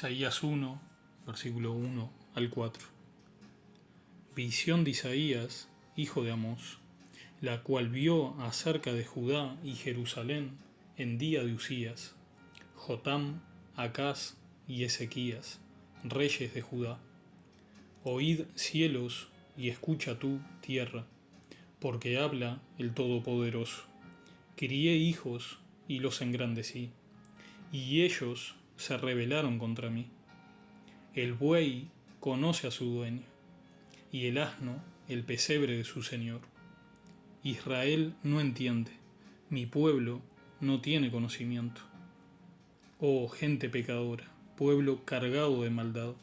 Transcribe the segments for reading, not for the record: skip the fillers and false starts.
Isaías 1, versículo 1 al 4. Visión de Isaías, hijo de Amós, la cual vio acerca de Judá y Jerusalén en día de Usías, Jotam, Acaz y Ezequías, reyes de Judá. Oíd cielos y escucha tú, tierra, porque habla el Todopoderoso. Crié hijos y los engrandecí, y ellos se rebelaron contra mí. El buey conoce a su dueño, y el asno el pesebre de su señor. Israel no entiende, mi pueblo no tiene conocimiento. Oh gente pecadora, pueblo cargado de maldad,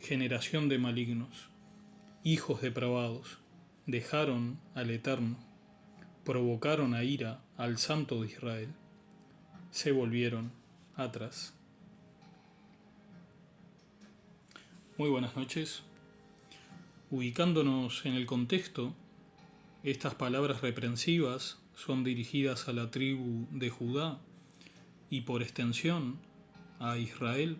generación de malignos, hijos depravados, dejaron al Eterno, provocaron a ira al Santo de Israel, se volvieron atrás. Muy buenas noches. Ubicándonos en el contexto, estas palabras reprensivas son dirigidas a la tribu de Judá y por extensión a Israel.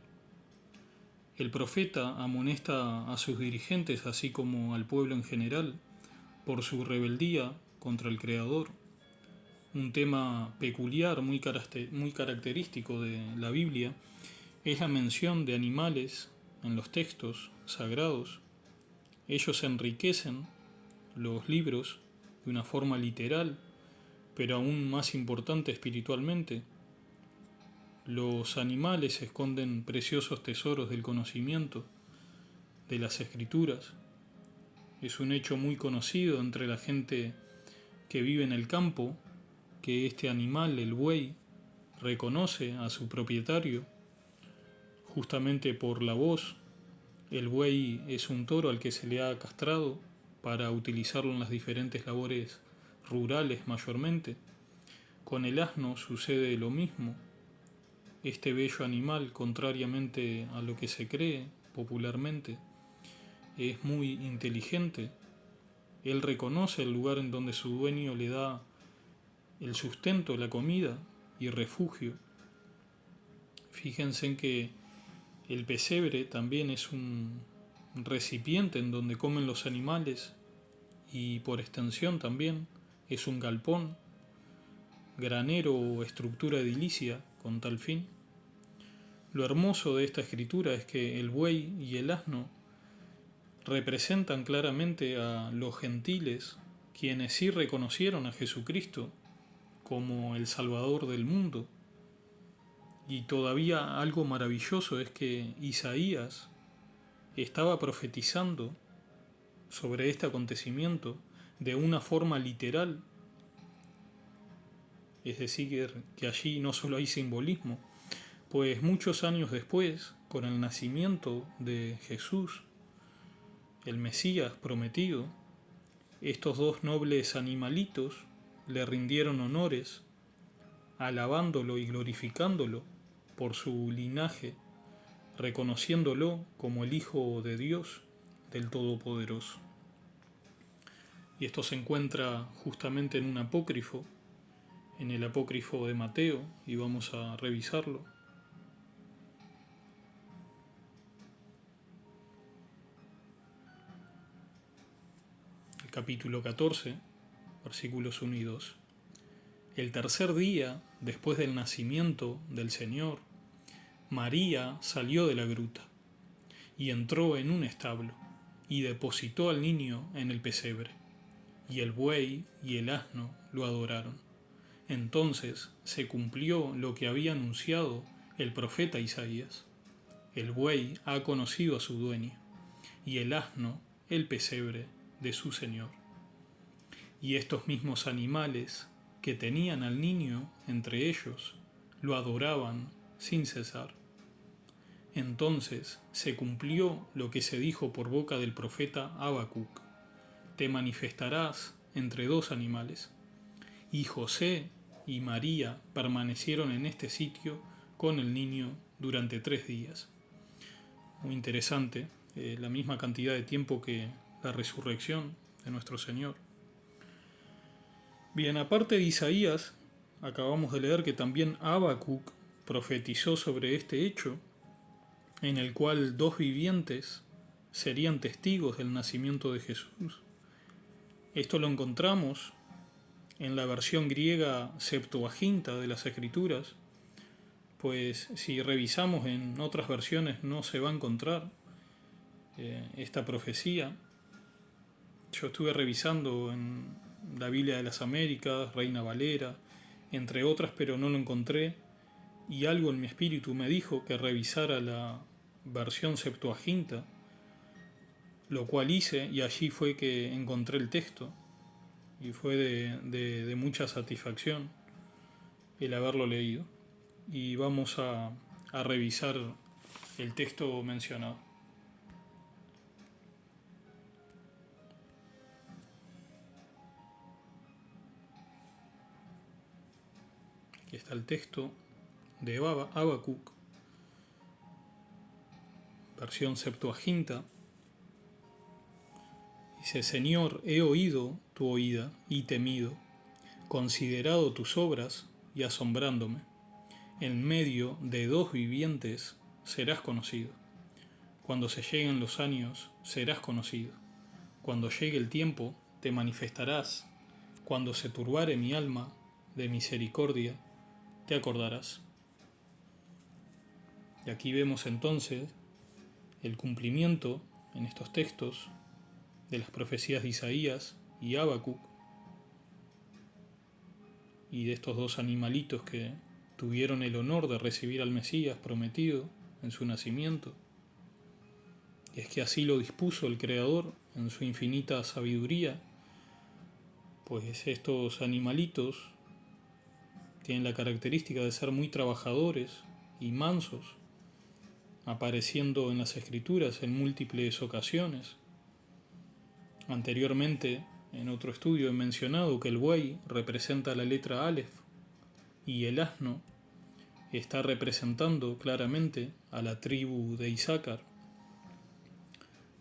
El profeta amonesta a sus dirigentes, así como al pueblo en general, por su rebeldía contra el Creador. Un tema peculiar, muy característico de la Biblia, es la mención de animales en los textos sagrados. Ellos enriquecen los libros de una forma literal, pero aún más importante espiritualmente. Los animales esconden preciosos tesoros del conocimiento, de las escrituras. Es un hecho muy conocido entre la gente que vive en el campo, que este animal, el buey, reconoce a su propietario justamente por la voz. El buey es un toro al que se le ha castrado para utilizarlo en las diferentes labores rurales mayormente. Con el asno sucede lo mismo. Este bello animal, contrariamente a lo que se cree popularmente, es muy inteligente. Él reconoce el lugar en donde su dueño le da el sustento, la comida y refugio. Fíjense en que el pesebre también es un recipiente en donde comen los animales y por extensión también es un galpón, granero o estructura edilicia con tal fin. Lo hermoso de esta escritura es que el buey y el asno representan claramente a los gentiles, quienes sí reconocieron a Jesucristo como el Salvador del mundo. Y todavía algo maravilloso es que Isaías estaba profetizando sobre este acontecimiento de una forma literal. Es decir, que allí no solo hay simbolismo, pues muchos años después, con el nacimiento de Jesús, el Mesías prometido, estos dos nobles animalitos le rindieron honores, alabándolo y glorificándolo por su linaje, reconociéndolo como el Hijo de Dios, del Todopoderoso. Y esto se encuentra justamente en un apócrifo, en el apócrifo de Mateo, y vamos a revisarlo. El capítulo 14, versículos 1 y 2. El tercer día, después del nacimiento del Señor, María salió de la gruta y entró en un establo y depositó al niño en el pesebre, y el buey y el asno lo adoraron. Entonces se cumplió lo que había anunciado el profeta Isaías. El buey ha conocido a su dueño, y el asno el pesebre de su señor. Y estos mismos animales que tenían al niño entre ellos lo adoraban sin cesar. Entonces se cumplió lo que se dijo por boca del profeta Habacuc: te manifestarás entre dos animales. Y José y María permanecieron en este sitio con el niño durante 3 días. Muy interesante, la misma cantidad de tiempo que la resurrección de nuestro Señor. Bien, aparte de Isaías, acabamos de leer que también Habacuc profetizó sobre este hecho, en el cual dos vivientes serían testigos del nacimiento de Jesús. Esto lo encontramos en la versión griega Septuaginta de las Escrituras, pues si revisamos en otras versiones no se va a encontrar esta profecía. Yo estuve revisando en la Biblia de las Américas, Reina Valera, entre otras, pero no lo encontré, y algo en mi espíritu me dijo que revisara la versión Septuaginta, lo cual hice, y allí fue que encontré el texto, y fue de mucha satisfacción el haberlo leído. Y vamos a revisar el texto mencionado. Aquí está el texto de Habacuc, versión Septuaginta. Dice: Señor, he oído tu oída y temido, considerado tus obras y asombrándome. En medio de dos vivientes serás conocido. Cuando se lleguen los años, serás conocido. Cuando llegue el tiempo, te manifestarás. Cuando se turbare mi alma de misericordia, te acordarás. Y aquí vemos entonces el cumplimiento en estos textos de las profecías de Isaías y Habacuc, y de estos dos animalitos que tuvieron el honor de recibir al Mesías prometido en su nacimiento. Y es que así lo dispuso el Creador en su infinita sabiduría, pues estos animalitos tienen la característica de ser muy trabajadores y mansos, apareciendo en las Escrituras en múltiples ocasiones. Anteriormente, en otro estudio he mencionado que el buey representa la letra Aleph y el asno está representando claramente a la tribu de Issácar.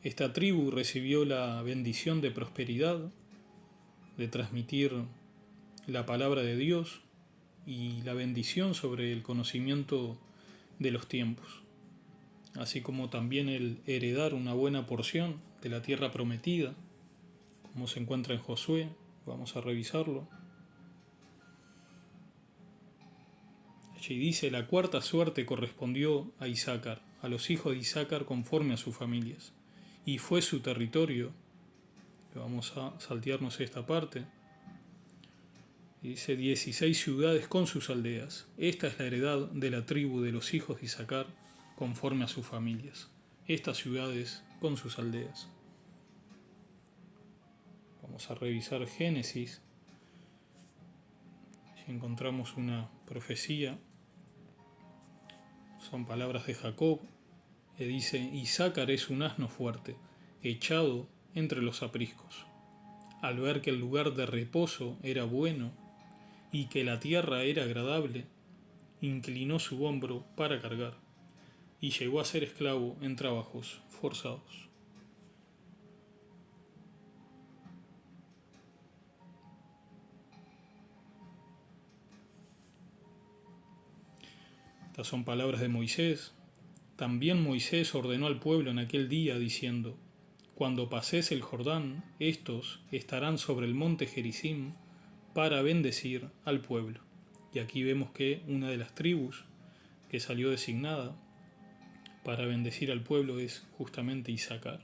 Esta tribu recibió la bendición de prosperidad, de transmitir la palabra de Dios y la bendición sobre el conocimiento de los tiempos, así como también el heredar una buena porción de la tierra prometida, como se encuentra en Josué. Vamos a revisarlo. Allí dice: la cuarta suerte correspondió a Issácar, a los hijos de Issácar conforme a sus familias, y fue su territorio. Vamos a saltearnos esta parte. Dice: 16 ciudades con sus aldeas. Esta es la heredad de la tribu de los hijos de Issácar conforme a sus familias. Estas ciudades con sus aldeas. Vamos a revisar Génesis. Allí encontramos una profecía. Son palabras de Jacob, que dice: Issácar es un asno fuerte, echado entre los apriscos. Al ver que el lugar de reposo era bueno y que la tierra era agradable, inclinó su hombro para cargar y llegó a ser esclavo en trabajos forzados. Estas son palabras de Moisés. También Moisés ordenó al pueblo en aquel día diciendo: cuando pases el Jordán, estos estarán sobre el monte Gerizim para bendecir al pueblo. Y aquí vemos que una de las tribus que salió designada para bendecir al pueblo es justamente Issácar.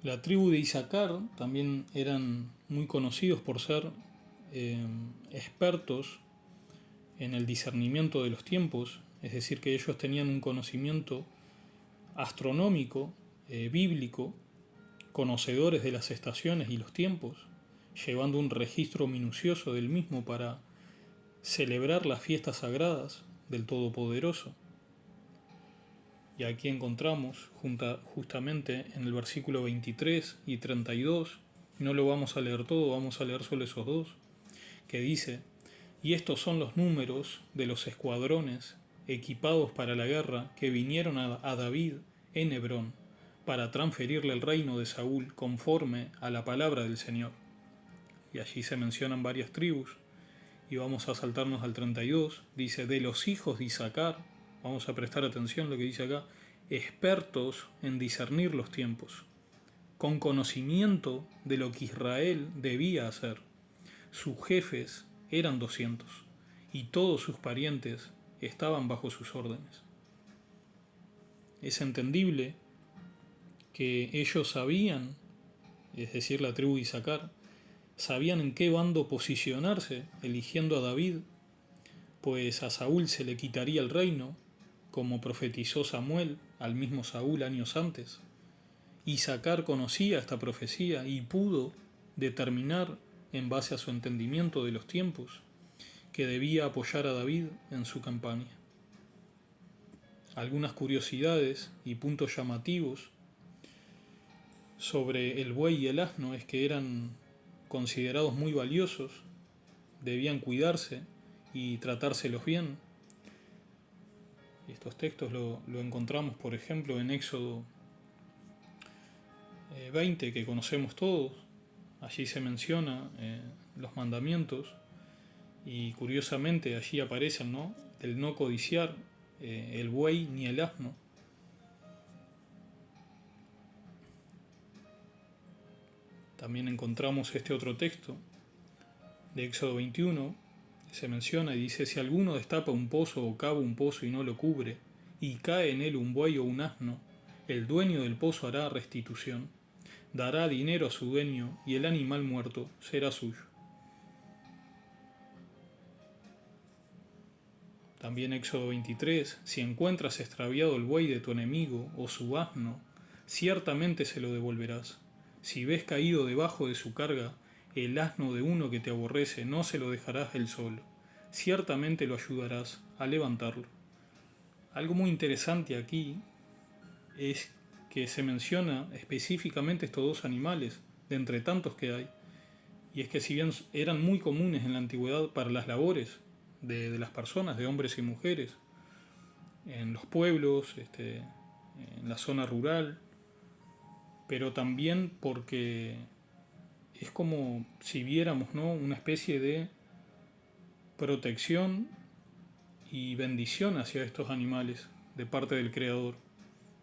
La tribu de Issácar también eran muy conocidos por ser expertos en el discernimiento de los tiempos, es decir, que ellos tenían un conocimiento astronómico, bíblico, conocedores de las estaciones y los tiempos, llevando un registro minucioso del mismo para celebrar las fiestas sagradas del Todopoderoso. Y aquí encontramos justamente en el versículo 23 y 32, no lo vamos a leer todo, vamos a leer solo esos dos, que dice: y estos son los números de los escuadrones equipados para la guerra que vinieron a David en Hebrón, para transferirle el reino de Saúl conforme a la palabra del Señor. Y allí se mencionan varias tribus, y vamos a saltarnos al 32, dice, de los hijos de Isaacar, vamos a prestar atención a lo que dice acá, expertos en discernir los tiempos, con conocimiento de lo que Israel debía hacer. Sus jefes eran 200, y todos sus parientes estaban bajo sus órdenes. Es entendible que ellos sabían, es decir, la tribu de Isaacar, sabían en qué bando posicionarse, eligiendo a David, pues a Saúl se le quitaría el reino, como profetizó Samuel al mismo Saúl años antes. Isaacar conocía esta profecía y pudo determinar, en base a su entendimiento de los tiempos, que debía apoyar a David en su campaña. Algunas curiosidades y puntos llamativos sobre el buey y el asno es que eran considerados muy valiosos, debían cuidarse y tratárselos bien. Estos textos lo encontramos, por ejemplo, en Éxodo 20, que conocemos todos. Allí se menciona los mandamientos y curiosamente allí aparecen, ¿no?, el no codiciar el buey ni el asno. También encontramos este otro texto de Éxodo 21, se menciona y dice, si alguno destapa un pozo o cava un pozo y no lo cubre, y cae en él un buey o un asno, el dueño del pozo hará restitución, dará dinero a su dueño y el animal muerto será suyo. También Éxodo 23, si encuentras extraviado el buey de tu enemigo o su asno, ciertamente se lo devolverás. Si ves caído debajo de su carga el asno de uno que te aborrece, no se lo dejarás él solo. Ciertamente lo ayudarás a levantarlo. Algo muy interesante aquí es que se menciona específicamente estos dos animales, de entre tantos que hay. Y es que si bien eran muy comunes en la antigüedad para las labores de las personas, de hombres y mujeres, en los pueblos, en la zona rural, pero también porque es como si viéramos, ¿no?, una especie de protección y bendición hacia estos animales de parte del Creador.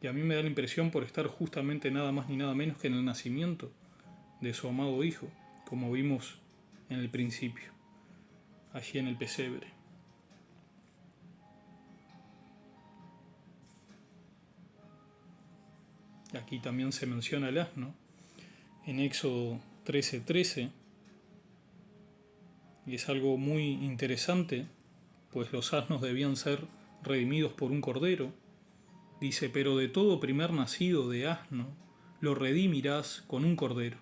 Y a mí me da la impresión por estar justamente nada más ni nada menos que en el nacimiento de su amado Hijo, como vimos en el principio, allí en el pesebre. Aquí también se menciona el asno, en Éxodo 13:13, y es algo muy interesante, pues los asnos debían ser redimidos por un cordero. Dice, pero de todo primer nacido de asno lo redimirás con un cordero.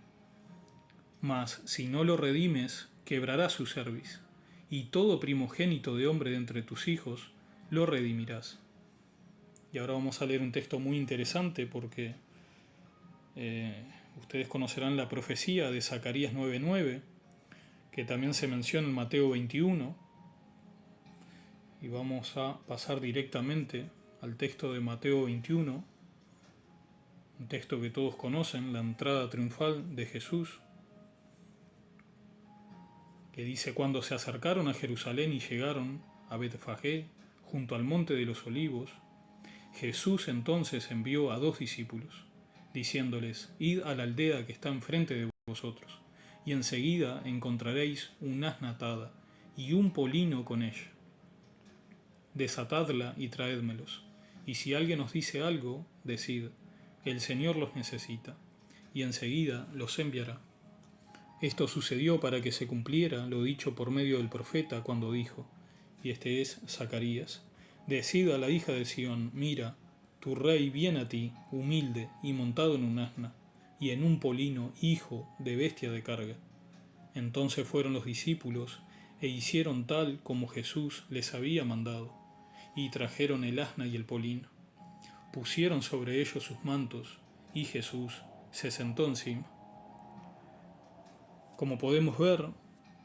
Mas si no lo redimes, quebrará su cerviz, y todo primogénito de hombre de entre tus hijos lo redimirás. Y ahora vamos a leer un texto muy interesante porque ustedes conocerán la profecía de Zacarías 9:9, que también se menciona en Mateo 21, y vamos a pasar directamente al texto de Mateo 21, un texto que todos conocen, la entrada triunfal de Jesús, que dice, cuando se acercaron a Jerusalén y llegaron a Betfagé, junto al monte de los olivos, Jesús entonces envió a 2 discípulos, diciéndoles, id a la aldea que está enfrente de vosotros, y enseguida encontraréis un asna atada y un polino con ella. Desatadla y traédmelos, y si alguien os dice algo, decid, el Señor los necesita, y enseguida los enviará. Esto sucedió para que se cumpliera lo dicho por medio del profeta cuando dijo, y este es Zacarías, decid a la hija de Sión, mira, tu rey viene a ti, humilde y montado en un asna, y en un polino, hijo de bestia de carga. Entonces fueron los discípulos, e hicieron tal como Jesús les había mandado, y trajeron el asna y el polino. Pusieron sobre ellos sus mantos, y Jesús se sentó encima. Como podemos ver,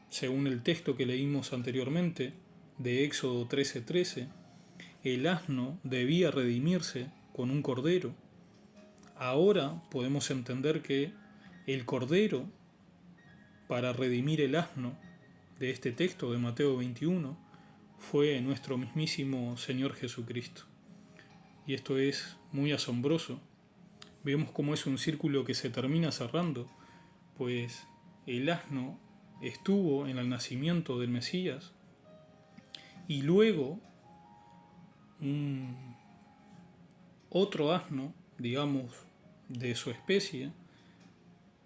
según el texto que leímos anteriormente, de Éxodo 13:13, el asno debía redimirse con un cordero. Ahora podemos entender que el Cordero, para redimir el asno de este texto de Mateo 21, fue nuestro mismísimo Señor Jesucristo. Y esto es muy asombroso. Vemos cómo es un círculo que se termina cerrando, pues el asno estuvo en el nacimiento del Mesías y luego otro asno, digamos, de su especie,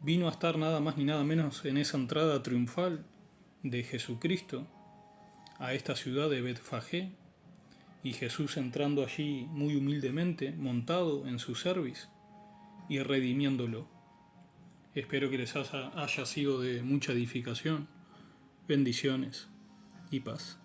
vino a estar nada más ni nada menos en esa entrada triunfal de Jesucristo a esta ciudad de Betfagé, y Jesús entrando allí muy humildemente, montado en su cerviz y redimiéndolo. Espero que les haya sido de mucha edificación. Bendiciones y paz.